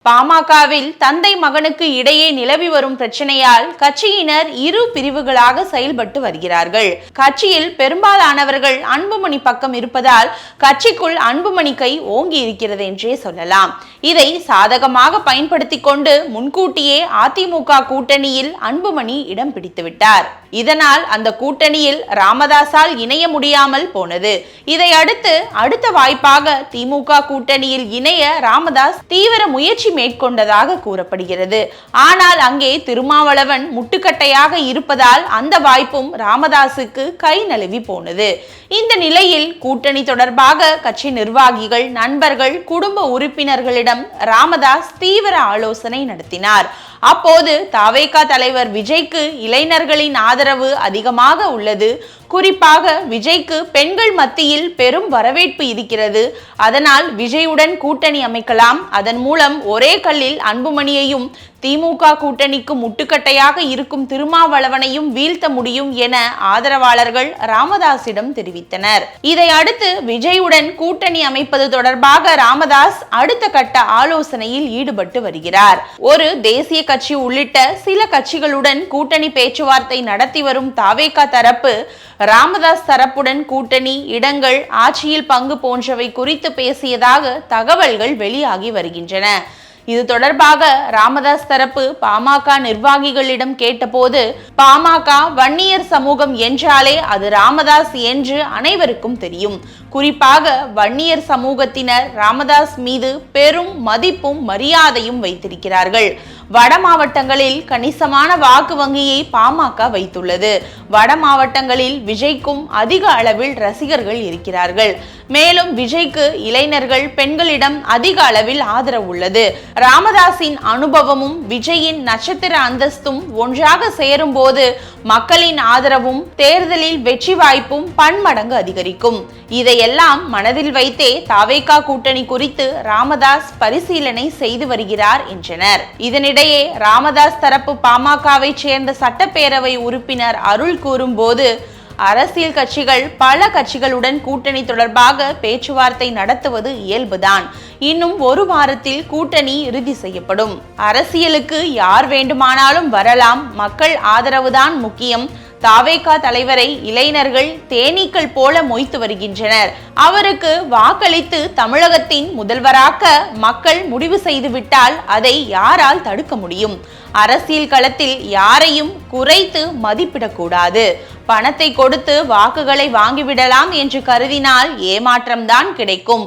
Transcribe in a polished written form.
பாமகவில் தந்தை மகனுக்கு இடையே நிலவி வரும் பிரச்சனையால் கட்சியினர் இரு பிரிவுகளாக செயல்பட்டு வருகிறார்கள். கட்சியில் பெரும்பாலானவர்கள் அன்புமணி பக்கம் இருப்பதால் கட்சிக்குள் அன்புமணி கை ஓங்கி இருக்கிறது என்றே சொல்லலாம். இதை சாதகமாக பயன்படுத்திக் கொண்டு முன்கூட்டியே அதிமுக கூட்டணியில் அன்புமணி இடம் பிடித்துவிட்டார். இதனால் அந்த கூட்டணியில் ராமதாஸால் இணைய முடியாமல் போனது. இதை அடுத்த வாய்ப்பாக திமுக கூட்டணியில் இணைய ராமதாஸ் தீவிர முயற்சி மேற்கொண்டதாக கூறப்படுகிறது. ஆனால் அங்கே திருமாவளவன் முட்டுக்கட்டையாக இருப்பதால் அந்த வாய்ப்பும் ராமதாஸுக்கு கை நழுவி போனது. இந்த நிலையில் கூட்டணி தொடர்பாக கட்சி நிர்வாகிகள், நண்பர்கள், குடும்ப உறுப்பினர்களிடம் ராமதாஸ் தீவிர ஆலோசனை நடத்தினார். அப்போது தவேக தலைவர் விஜய்க்கு இளைஞர்களின் ஆதரவு அதிகமாக உள்ளது. குறிப்பாக விஜய்க்கு பெண்கள் மத்தியில் பெரும் வரவேற்பு இருக்கிறது. அதனால் விஜயுடன் கூட்டணி அமைக்கலாம். அதன் மூலம் ஒரே கல்லில் அன்புமணியையும் திமுக கூட்டணிக்கு முட்டுக்கட்டையாக இருக்கும் திருமாவளவனையும் வீழ்த்த முடியும் என ஆதரவாளர்கள் ராமதாஸிடம் தெரிவித்தனர். இதை அடுத்து விஜயுடன் கூட்டணி அமைப்பது தொடர்பாக ராமதாஸ் அடுத்த கட்ட ஆலோசனையில் ஈடுபட்டு வருகிறார். ஒரு தேசிய கட்சி உள்ளிட்ட சில கட்சிகளுடன் கூட்டணி பேச்சுவார்த்தை நடத்தி வரும் தவேக தரப்பு ராமதாஸ் தரப்புடன் கூட்டணி, இடங்கள், ஆட்சியில் பங்கு போன்றவை குறித்து பேசியதாக தகவல்கள் வெளியாகி வருகின்றன. இது தொடர்பாக ராமதாஸ் தரப்பு பாமக நிர்வாகிகளிடம் கேட்டபோது, பாமக வன்னியர் சமூகம் என்றாலே அது ராமதாஸ் என்று அனைவருக்கும் தெரியும். குறிப்பாக வன்னியர் சமூகத்தினர் ராமதாஸ் மீது பெரும் மதிப்பும் மரியாதையும் வைத்திருக்கிறார்கள். வட மாவட்டங்களில் கணிசமான வாக்கு வங்கியை பாமக வைத்துள்ளது. வட மாவட்டங்களில் விஜய்க்கும் அதிக அளவில் ரசிகர்கள் இருக்கிறார்கள். மேலும் விஜய்க்கு இளைஞர்கள், பெண்களிடம் அதிக அளவில் ஆதரவு உள்ளது. ராமதாஸின் அனுபவமும் விஜயின் நட்சத்திர அந்தஸ்தும் ஒன்றாக சேரும் போது மக்களின் ஆதரவும் தேர்தலில் வெற்றி வாய்ப்பும் பன்மடங்கு அதிகரிக்கும். இதையெல்லாம் மனதில் வைத்தே தவேக கூட்டணி குறித்து ராமதாஸ் பரிசீலனை செய்து வருகிறார் என்றனர். இதனிடையே ராமதாஸ் தரப்பு பாமகவை சேர்ந்த சட்டப்பேரவை உறுப்பினர் அருள் கூறும்போது, அரசியல் கட்சிகள் பல கட்சிகளுடன் கூட்டணி தொடர்பாக பேச்சுவார்த்தை நடத்துவது இயல்புதான். இன்னும் ஒரு வாரத்தில் கூட்டணி இறுதி செய்யப்படும். அரசியலுக்கு யார் வேண்டுமானாலும் வரலாம். மக்கள் ஆதரவுதான் முக்கியம். தவேக தலைவரை இளைஞர்கள் தேனீக்கள் போல மொய்த்து வருகின்றனர். அவருக்கு வாக்களித்து தமிழகத்தின் முதல்வராக்க மக்கள் முடிவு செய்துவிட்டால் அதை யாரால் தடுக்க முடியும்? அரசியல் களத்தில் யாரையும் குறைத்து மதிப்பிடக்கூடாது. பணத்தை கொடுத்து வாக்குகளை வாங்கிவிடலாம் என்று கருதினால் ஏமாற்றம்தான் கிடைக்கும்.